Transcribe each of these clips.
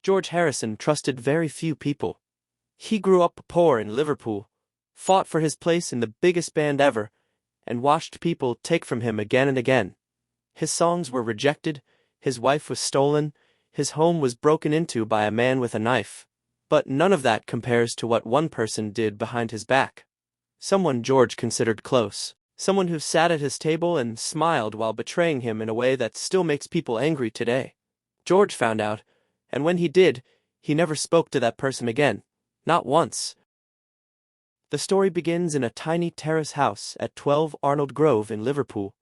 George Harrison trusted very few people. He grew up poor in Liverpool, fought for his place in the biggest band ever, and watched people take from him again and again. His songs were rejected, his wife was stolen, his home was broken into by a man with a knife. But none of that compares to what one person did behind his back. Someone George considered close. Someone who sat at his table and smiled while betraying him in a way that still makes people angry today. George found out, and when he did, he never spoke to that person again. Not once. The story begins in a tiny terrace house at 12 Arnold Grove in Liverpool,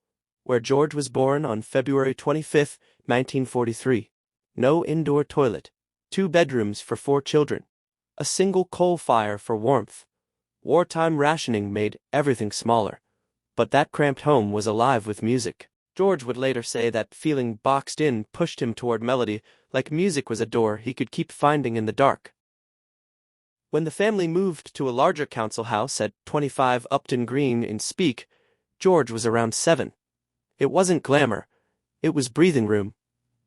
where George was born on February 25, 1943. No indoor toilet, 2 bedrooms for 4 children, a single coal fire for warmth. Wartime rationing made everything smaller, but that cramped home was alive with music. George would later say that feeling boxed in pushed him toward melody, like music was a door he could keep finding in the dark. When the family moved to a larger council house at 25 Upton Green in Speke, George was around 7. It wasn't glamour, it was breathing room.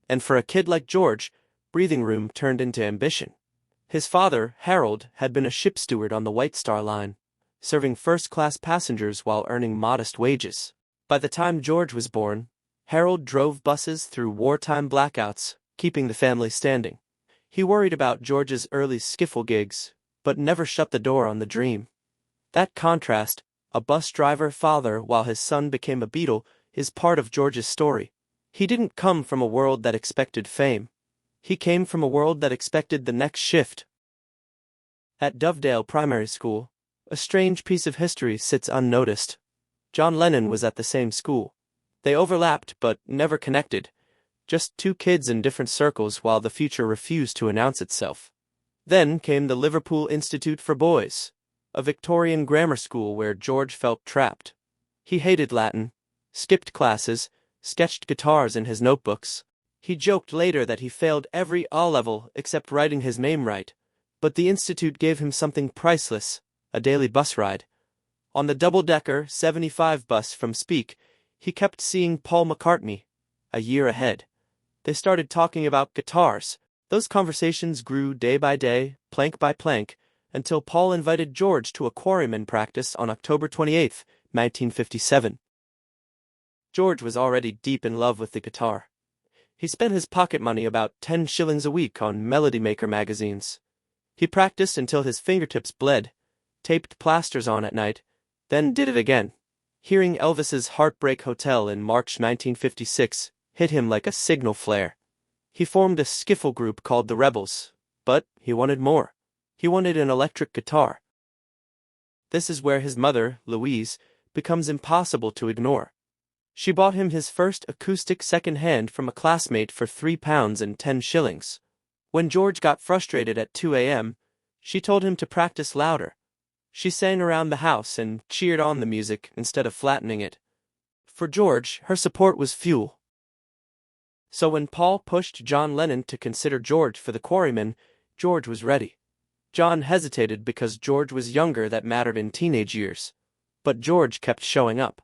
And for a kid like George, breathing room turned into ambition. His father, Harold, had been a ship steward on the White Star Line, serving first-class passengers while earning modest wages. By the time George was born, Harold drove buses through wartime blackouts, keeping the family standing. He worried about George's early skiffle gigs, but never shut the door on the dream. That contrast, a bus driver father while his son became a Beatle, is part of George's story. He didn't come from a world that expected fame. He came from a world that expected the next shift. At Dovedale Primary School, a strange piece of history sits unnoticed. John Lennon was at the same school. They overlapped but never connected. Just 2 kids in different circles while the future refused to announce itself. Then came the Liverpool Institute for Boys, a Victorian grammar school where George felt trapped. He hated Latin, skipped classes, sketched guitars in his notebooks. He joked later that he failed every A-level except writing his name right, but the institute gave him something priceless, a daily bus ride. On the double-decker 75 bus from Speke, he kept seeing Paul McCartney, a year ahead. They started talking about guitars. Those conversations grew day by day, plank by plank, until Paul invited George to a quarryman practice on October 28, 1957. George was already deep in love with the guitar. He spent his pocket money, about 10 shillings a week, on Melody Maker magazines. He practiced until his fingertips bled, taped plasters on at night, then did it again. Hearing Elvis's Heartbreak Hotel in March 1956 hit him like a signal flare. He formed a skiffle group called the Rebels, but he wanted more. He wanted an electric guitar. This is where his mother, Louise, becomes impossible to ignore. She bought him his first acoustic second-hand from a classmate for £3 and 10 shillings. When George got frustrated at 2 a.m., she told him to practice louder. She sang around the house and cheered on the music instead of flattening it. For George, her support was fuel. So when Paul pushed John Lennon to consider George for the Quarrymen, George was ready. John hesitated because George was younger. That mattered in teenage years. But George kept showing up.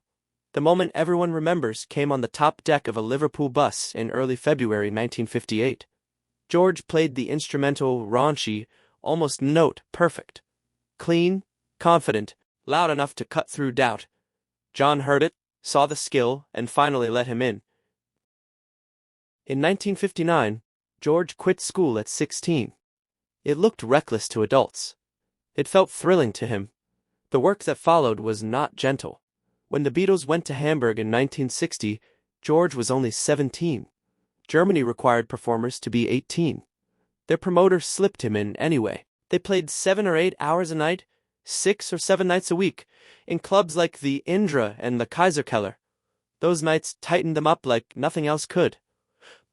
The moment everyone remembers came on the top deck of a Liverpool bus in early February 1958. George played the instrumental raunchy, almost note-perfect. Clean, confident, loud enough to cut through doubt. John heard it, saw the skill, and finally let him in. In 1959, George quit school at 16. It looked reckless to adults. It felt thrilling to him. The work that followed was not gentle. When the Beatles went to Hamburg in 1960, George was only 17. Germany required performers to be 18. Their promoter slipped him in anyway. They played 7 or 8 hours a night, 6 or 7 nights a week, in clubs like the Indra and the Kaiserkeller. Those nights tightened them up like nothing else could.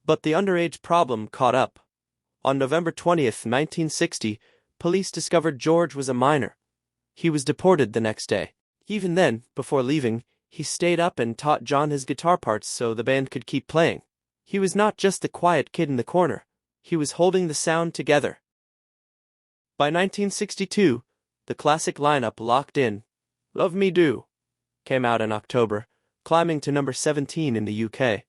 But the underage problem caught up. On November 20th, 1960, police discovered George was a minor. He was deported the next day. Even then, before leaving, he stayed up and taught John his guitar parts so the band could keep playing. He was not just the quiet kid in the corner. He was holding the sound together. By 1962, the classic lineup locked in. Love Me Do came out in October, climbing to number 17 in the UK.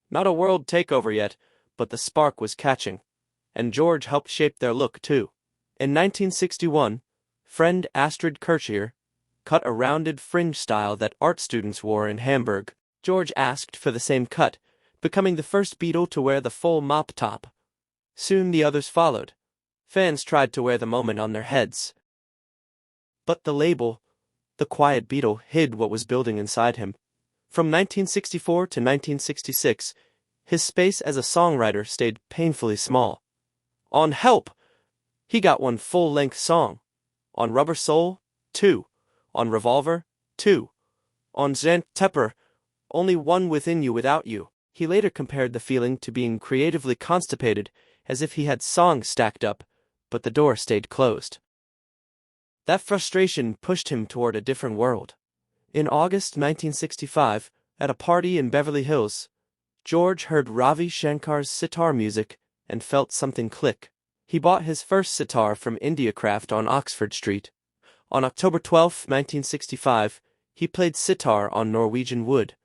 Not a world takeover yet, but the spark was catching. and George helped shape their look too. In 1961, friend Astrid Kirchherr cut a rounded fringe style that art students wore in Hamburg. George asked for the same cut, becoming the first Beatle to wear the full mop top. Soon the others followed. Fans tried to wear the moment on their heads. But the label, The Quiet Beatle, hid what was building inside him. From 1964 to 1966, his space as a songwriter stayed painfully small. On Help, he got one full-length song. On Rubber Soul, 2. On Revolver, 2. On Gent Tepper, only one. Within You Without You. He later compared the feeling to being creatively constipated, as if he had songs stacked up, but the door stayed closed. That frustration pushed him toward a different world. In August 1965, at a party in Beverly Hills, George heard Ravi Shankar's sitar music and felt something click. He bought his first sitar from Indiacraft on Oxford Street. On October 12, 1965, he played sitar on Norwegian Wood,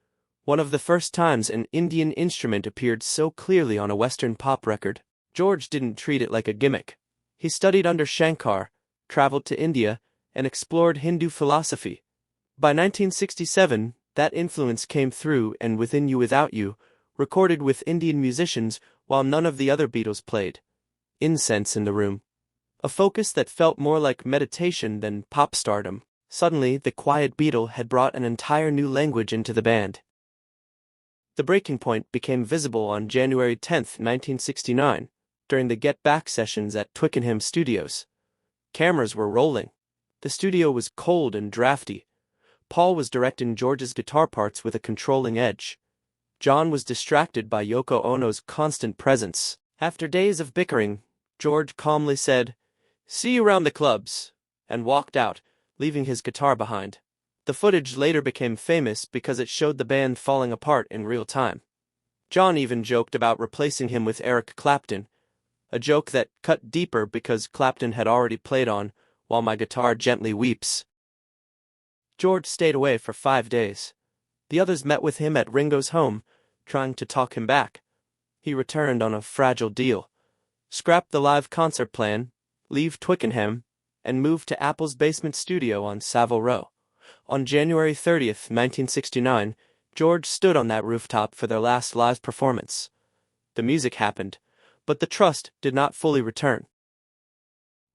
one of the first times an Indian instrument appeared so clearly on a Western pop record. George didn't treat it like a gimmick. He studied under Shankar, traveled to India, and explored Hindu philosophy. By 1967, that influence came through, and Within You Without You, recorded with Indian musicians while none of the other Beatles played. Incense in the room. A focus that felt more like meditation than pop stardom. Suddenly, the Quiet Beatle had brought an entire new language into the band. The breaking point became visible on January 10, 1969, during the Get Back sessions at Twickenham Studios. Cameras were rolling. The studio was cold and drafty. Paul was directing George's guitar parts with a controlling edge. John was distracted by Yoko Ono's constant presence. After days of bickering, George calmly said, "See you around the clubs," and walked out, leaving his guitar behind. The footage later became famous because it showed the band falling apart in real time. John even joked about replacing him with Eric Clapton, a joke that cut deeper because Clapton had already played on While My Guitar Gently Weeps. George stayed away for 5 days. The others met with him at Ringo's home, trying to talk him back. He returned on a fragile deal. Scrap the live concert plan, leave Twickenham, and move to Apple's basement studio on Savile Row. On January 30, 1969, George stood on that rooftop for their last live performance. The music happened, but the trust did not fully return.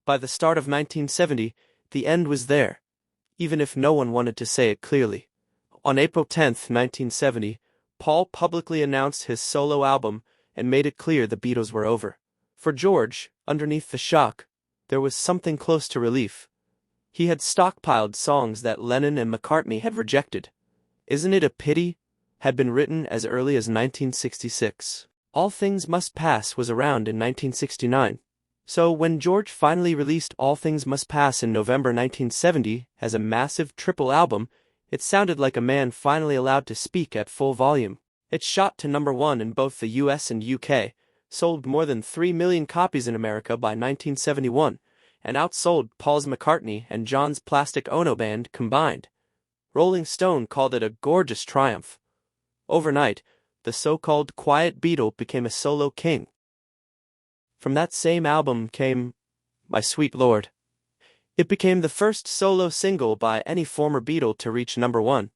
By the start of 1970, the end was there, even if no one wanted to say it clearly. On April 10, 1970, Paul publicly announced his solo album and made it clear the Beatles were over. For George, underneath the shock, there was something close to relief. He had stockpiled songs that Lennon and McCartney had rejected. Isn't It a Pity had been written as early as 1966. All Things Must Pass was around in 1969. So when George finally released All Things Must Pass in November 1970 as a massive triple album, it sounded like a man finally allowed to speak at full volume. It shot to number 1 in both the US and UK, sold more than 3 million copies in America by 1971, and outsold Paul's McCartney and John's Plastic Ono Band combined. Rolling Stone called it a gorgeous triumph. Overnight, the so-called Quiet Beatle became a solo king. From that same album came My Sweet Lord. It became the first solo single by any former Beatle to reach number 1,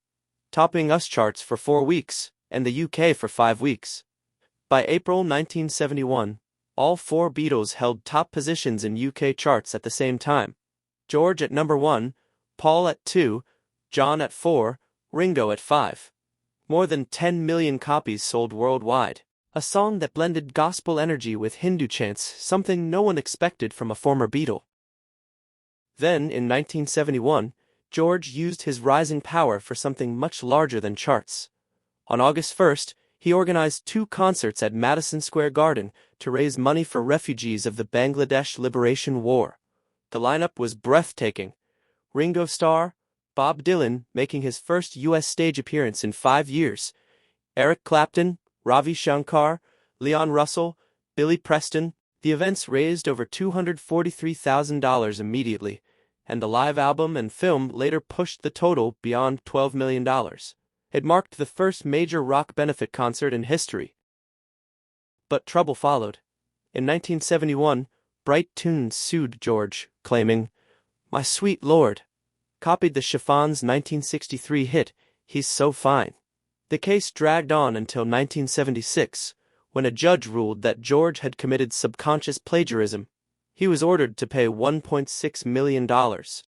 topping US charts for 4 weeks and the UK for 5 weeks. By April 1971, all 4 Beatles held top positions in UK charts at the same time. George at number 1, Paul at 2, John at 4, Ringo at 5. More than 10 million copies sold worldwide. A song that blended gospel energy with Hindu chants, something no one expected from a former Beatle. Then, in 1971, George used his rising power for something much larger than charts. On August 1st, he organized 2 concerts at Madison Square Garden to raise money for refugees of the Bangladesh Liberation War. The lineup was breathtaking. Ringo Starr, Bob Dylan making his first U.S. stage appearance in 5 years, Eric Clapton, Ravi Shankar, Leon Russell, Billy Preston. The events raised over $243,000 immediately, and the live album and film later pushed the total beyond $12 million. It marked the first major rock benefit concert in history. But trouble followed. In 1971, Bright Tunes sued George, claiming, "My sweet lord," copied the Chiffon's 1963 hit, "He's So Fine." The case dragged on until 1976, when a judge ruled that George had committed subconscious plagiarism. He was ordered to pay $1.6 million.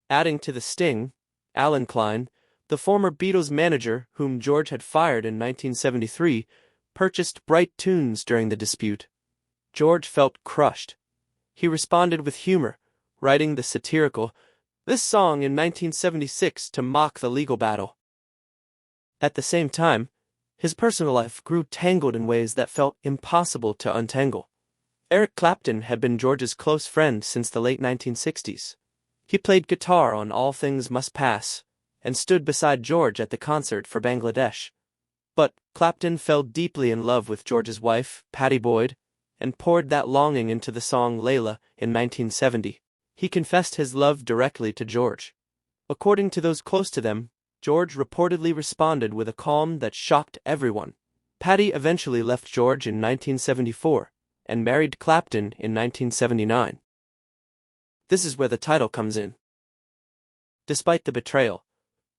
Adding to the sting, Alan Klein, the former Beatles manager whom George had fired in 1973, purchased Bright Tunes during the dispute. George felt crushed. He responded with humor, writing the satirical "This Song" in 1976 to mock the legal battle. At the same time, his personal life grew tangled in ways that felt impossible to untangle. Eric Clapton had been George's close friend since the late 1960s. He played guitar on All Things Must Pass, and stood beside George at the concert for Bangladesh. But Clapton fell deeply in love with George's wife, Pattie Boyd, and poured that longing into the song Layla in 1970. He confessed his love directly to George. According to those close to them, George reportedly responded with a calm that shocked everyone. Pattie eventually left George in 1974 and married Clapton in 1979. This is where the title comes in. Despite the betrayal,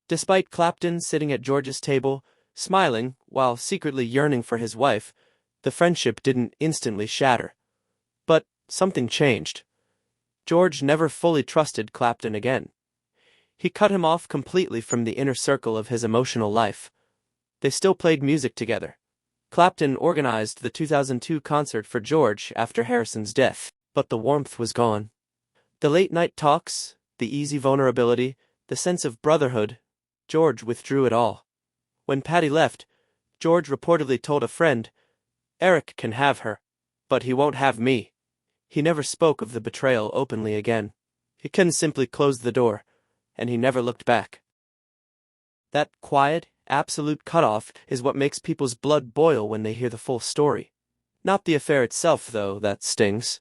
despite Clapton sitting at George's table, smiling while secretly yearning for his wife, the friendship didn't instantly shatter. But something changed. George never fully trusted Clapton again. He cut him off completely from the inner circle of his emotional life. They still played music together. Clapton organized the 2002 concert for George after Harrison's death, but the warmth was gone. The late-night talks, the easy vulnerability, the sense of brotherhood, George withdrew it all. When Pattie left, George reportedly told a friend, "Eric can have her, but he won't have me." He never spoke of the betrayal openly again. He couldn't simply close the door, and he never looked back. That quiet, absolute cutoff is what makes people's blood boil when they hear the full story. Not the affair itself, though, that stings.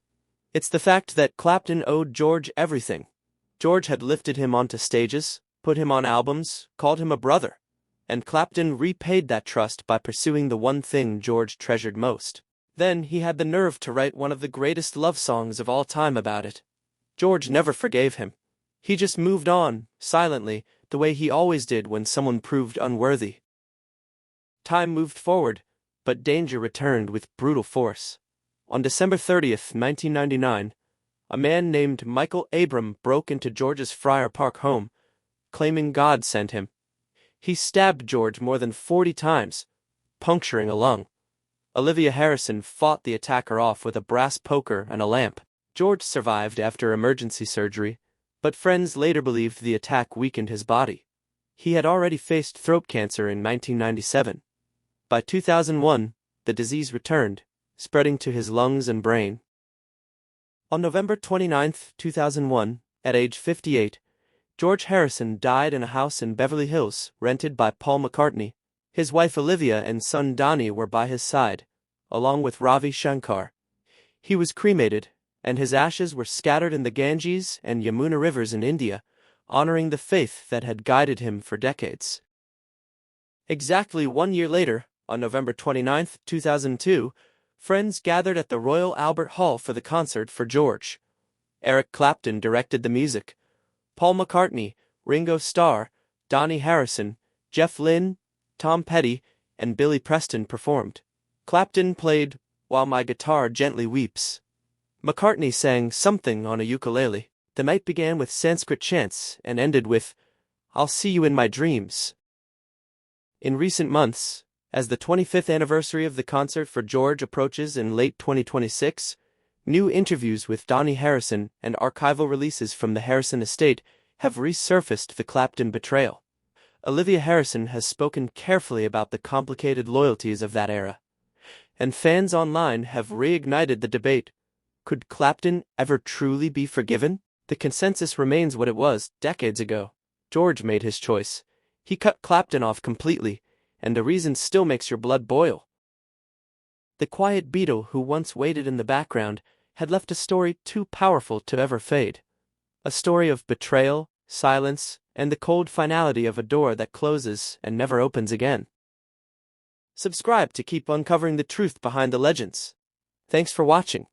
It's the fact that Clapton owed George everything. George had lifted him onto stages, put him on albums, called him a brother. And Clapton repaid that trust by pursuing the one thing George treasured most. Then he had the nerve to write one of the greatest love songs of all time about it. George never forgave him. He just moved on, silently, the way he always did when someone proved unworthy. Time moved forward, but danger returned with brutal force. On December 30th, 1999, a man named Michael Abram broke into George's Friar Park home, claiming God sent him. He stabbed George more than 40 times, puncturing a lung. Olivia Harrison fought the attacker off with a brass poker and a lamp. George survived after emergency surgery, but friends later believed the attack weakened his body. He had already faced throat cancer in 1997. By 2001, the disease returned, spreading to his lungs and brain. On November 29, 2001, at age 58, George Harrison died in a house in Beverly Hills, rented by Paul McCartney. His wife Olivia and son Donnie were by his side, along with Ravi Shankar. He was cremated, and his ashes were scattered in the Ganges and Yamuna rivers in India, honoring the faith that had guided him for decades. Exactly 1 year later, on November 29, 2002, friends gathered at the Royal Albert Hall for the concert for George. Eric Clapton directed the music. Paul McCartney, Ringo Starr, Donnie Harrison, Jeff Lynne, Tom Petty, and Billy Preston performed. Clapton played "While My Guitar Gently Weeps." McCartney sang something on a ukulele. The night began with Sanskrit chants and ended with "I'll See You in My Dreams." In recent months, as the 25th anniversary of the concert for George approaches in late 2026, new interviews with Donnie Harrison and archival releases from the Harrison estate have resurfaced the Clapton betrayal. Olivia Harrison has spoken carefully about the complicated loyalties of that era. And fans online have reignited the debate. Could Clapton ever truly be forgiven? The consensus remains what it was decades ago. George made his choice. He cut Clapton off completely, and the reason still makes your blood boil. The quiet Beatle who once waited in the background had left a story too powerful to ever fade. A story of betrayal, silence, and the cold finality of a door that closes and never opens again. Subscribe to keep uncovering the truth behind the legends. Thanks for watching.